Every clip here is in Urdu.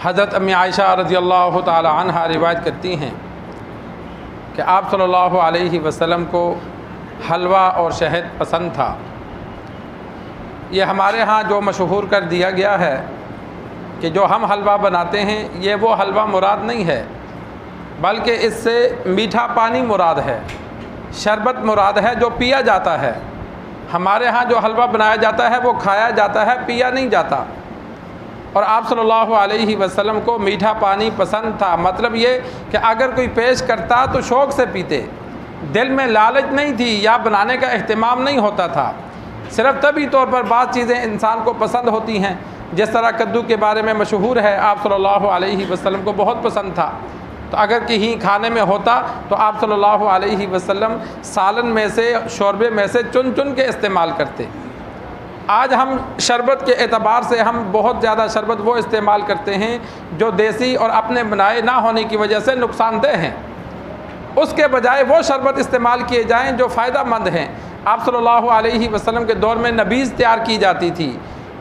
حضرت امی عائشہ رضی اللہ تعالی عنہا روایت کرتی ہیں کہ آپ صلی اللہ علیہ وسلم کو حلوہ اور شہد پسند تھا۔ یہ ہمارے ہاں جو مشہور کر دیا گیا ہے کہ جو ہم حلوہ بناتے ہیں یہ وہ حلوہ مراد نہیں ہے، بلکہ اس سے میٹھا پانی مراد ہے، شربت مراد ہے جو پیا جاتا ہے۔ ہمارے ہاں جو حلوہ بنایا جاتا ہے وہ کھایا جاتا ہے، پیا نہیں جاتا۔ اور آپ صلی اللہ علیہ وسلم کو میٹھا پانی پسند تھا، مطلب یہ کہ اگر کوئی پیش کرتا تو شوق سے پیتے، دل میں لالچ نہیں تھی یا بنانے کا اہتمام نہیں ہوتا تھا۔ صرف طبعی طور پر بعض چیزیں انسان کو پسند ہوتی ہیں، جس طرح کدو کے بارے میں مشہور ہے، آپ صلی اللہ علیہ وسلم کو بہت پسند تھا، تو اگر کہیں کھانے میں ہوتا تو آپ صلی اللہ علیہ وسلم سالن میں سے، شوربے میں سے چن چن کے استعمال کرتے۔ آج ہم شربت کے اعتبار سے ہم بہت زیادہ شربت وہ استعمال کرتے ہیں جو دیسی اور اپنے بنائے نہ ہونے کی وجہ سے نقصان دہ ہیں، اس کے بجائے وہ شربت استعمال کیے جائیں جو فائدہ مند ہیں۔ آپ صلی اللہ علیہ وسلم کے دور میں نبیذ تیار کی جاتی تھی،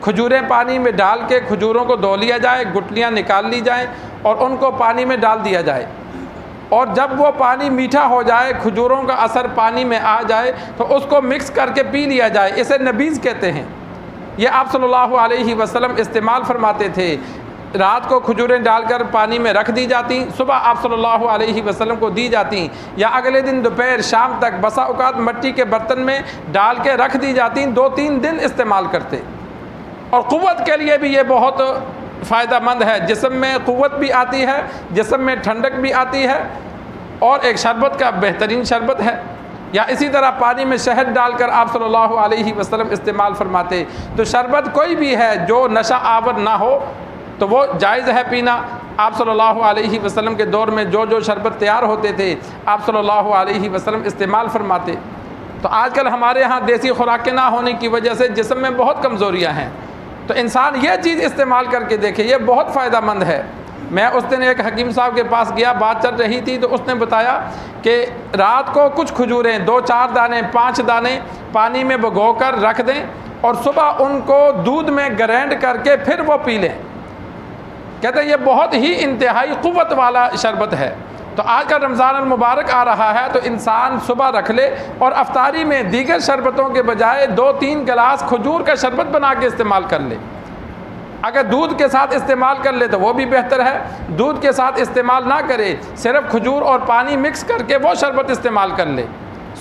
کھجوریں پانی میں ڈال کے کھجوروں کو دھو لیا جائے، گٹلیاں نکال لی جائیں اور ان کو پانی میں ڈال دیا جائے، اور جب وہ پانی میٹھا ہو جائے، کھجوروں کا اثر پانی میں آ جائے تو اس کو مکس کر کے پی لیا جائے، اسے نبیذ کہتے ہیں۔ یہ آپ صلی اللہ علیہ وسلم استعمال فرماتے تھے۔ رات کو کھجوریں ڈال کر پانی میں رکھ دی جاتی، صبح آپ صلی اللہ علیہ وسلم کو دی جاتی، یا اگلے دن دوپہر شام تک بسا اوقات مٹی کے برتن میں ڈال کے رکھ دی جاتی، 2-3 دن استعمال کرتے۔ اور قوت کے لیے بھی یہ بہت فائدہ مند ہے، جسم میں قوت بھی آتی ہے، جسم میں ٹھنڈک بھی آتی ہے، اور ایک شربت کا بہترین شربت ہے۔ یا اسی طرح پانی میں شہد ڈال کر آپ صلی اللہ علیہ وسلم استعمال فرماتے۔ تو شربت کوئی بھی ہے جو نشہ آور نہ ہو تو وہ جائز ہے پینا۔ آپ صلی اللہ علیہ وسلم کے دور میں جو شربت تیار ہوتے تھے آپ صلی اللہ علیہ وسلم استعمال فرماتے۔ تو آج کل ہمارے ہاں دیسی خوراکیں نہ ہونے کی وجہ سے جسم میں بہت کمزوریاں ہیں، تو انسان یہ چیز استعمال کر کے دیکھے، یہ بہت فائدہ مند ہے۔ میں اس دن ایک حکیم صاحب کے پاس گیا، بات چل رہی تھی تو اس نے بتایا کہ رات کو کچھ کھجوریں 2-4 دانے 5 دانے پانی میں بھگو کر رکھ دیں اور صبح ان کو دودھ میں گرینڈ کر کے پھر وہ پی لیں۔ کہتے ہیں یہ بہت ہی انتہائی قوت والا شربت ہے۔ تو آج کا رمضان المبارک آ رہا ہے تو انسان صبح رکھ لے اور افطاری میں دیگر شربتوں کے بجائے 2-3 گلاس کھجور کا شربت بنا کے استعمال کر لے۔ اگر دودھ کے ساتھ استعمال کر لے تو وہ بھی بہتر ہے، دودھ کے ساتھ استعمال نہ کرے، صرف کھجور اور پانی مکس کر کے وہ شربت استعمال کر لے۔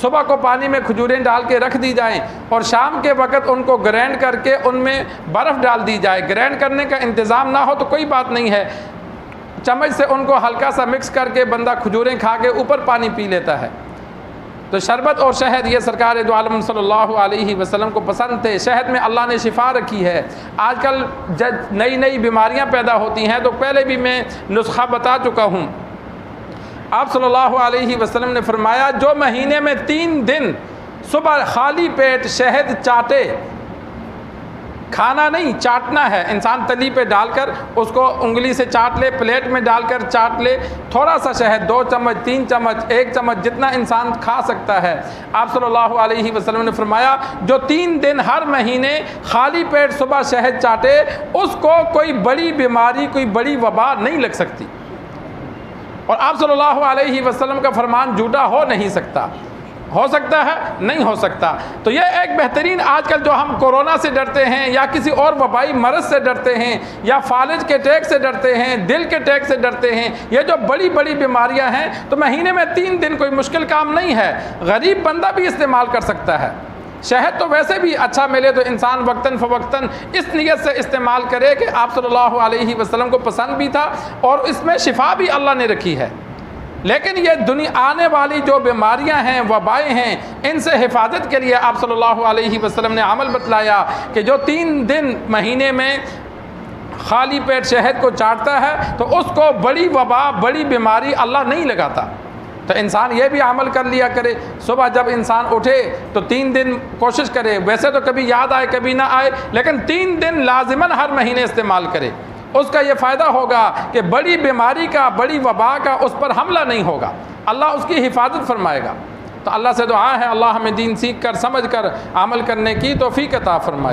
صبح کو پانی میں کھجوریں ڈال کے رکھ دی جائیں اور شام کے وقت ان کو گرینڈ کر کے ان میں برف ڈال دی جائے۔ گرینڈ کرنے کا انتظام نہ ہو تو کوئی بات نہیں ہے، چمچ سے ان کو ہلکا سا مکس کر کے بندہ کھجوریں کھا کے اوپر پانی پی لیتا ہے۔ تو شربت اور شہد یہ سرکار دو عالم صلی اللہ علیہ وسلم کو پسند تھے۔ شہد میں اللہ نے شفا رکھی ہے۔ آج کل جب نئی بیماریاں پیدا ہوتی ہیں تو پہلے بھی میں نسخہ بتا چکا ہوں۔ آپ صلی اللہ علیہ وسلم نے فرمایا جو مہینے میں 3 دن صبح خالی پیٹ شہد چاٹے، کھانا نہیں چاٹنا ہے، انسان تلی پہ ڈال کر اس کو انگلی سے چاٹ لے، پلیٹ میں ڈال کر چاٹ لے، تھوڑا سا شہد 2 چمچ 3 چمچ 1 چمچ جتنا انسان کھا سکتا ہے۔ آپ صلی اللہ علیہ وسلم نے فرمایا جو 3 دن ہر مہینے خالی پیٹ صبح شہد چاٹے اس کو کوئی بڑی بیماری، کوئی بڑی وبا نہیں لگ سکتی۔ اور آپ صلی اللہ علیہ وسلم کا فرمان جھوٹا ہو نہیں سکتا۔ ہو سکتا ہے؟ نہیں ہو سکتا۔ تو یہ ایک بہترین، آج کل جو ہم کورونا سے ڈرتے ہیں یا کسی اور وبائی مرض سے ڈرتے ہیں یا فالج کے اٹیک سے ڈرتے ہیں، دل کے اٹیک سے ڈرتے ہیں، یہ جو بڑی بیماریاں ہیں تو مہینے میں 3 دن کوئی مشکل کام نہیں ہے، غریب بندہ بھی استعمال کر سکتا ہے۔ شہد تو ویسے بھی اچھا ملے تو انسان وقتاً فوقتاً اس نیت سے استعمال کرے کہ آپ صلی اللہ علیہ وسلم کو پسند بھی تھا اور اس میں شفا بھی اللہ نے رکھی ہے۔ لیکن یہ دنیا آنے والی جو بیماریاں ہیں، وبائیں ہیں، ان سے حفاظت کے لیے آپ صلی اللہ علیہ وسلم نے عمل بتلایا کہ جو 3 دن مہینے میں خالی پیٹ شہد کو چاٹتا ہے تو اس کو بڑی وبا، بڑی بیماری اللہ نہیں لگاتا۔ تو انسان یہ بھی عمل کر لیا کرے، صبح جب انسان اٹھے تو 3 دن کوشش کرے، ویسے تو کبھی یاد آئے کبھی نہ آئے لیکن 3 دن لازماً ہر مہینے استعمال کرے۔ اس کا یہ فائدہ ہوگا کہ بڑی بیماری کا، بڑی وبا کا اس پر حملہ نہیں ہوگا، اللہ اس کی حفاظت فرمائے گا۔ تو اللہ سے دعا ہے اللہ ہمیں دین سیکھ کر، سمجھ کر عمل کرنے کی توفیق عطا فرمائے۔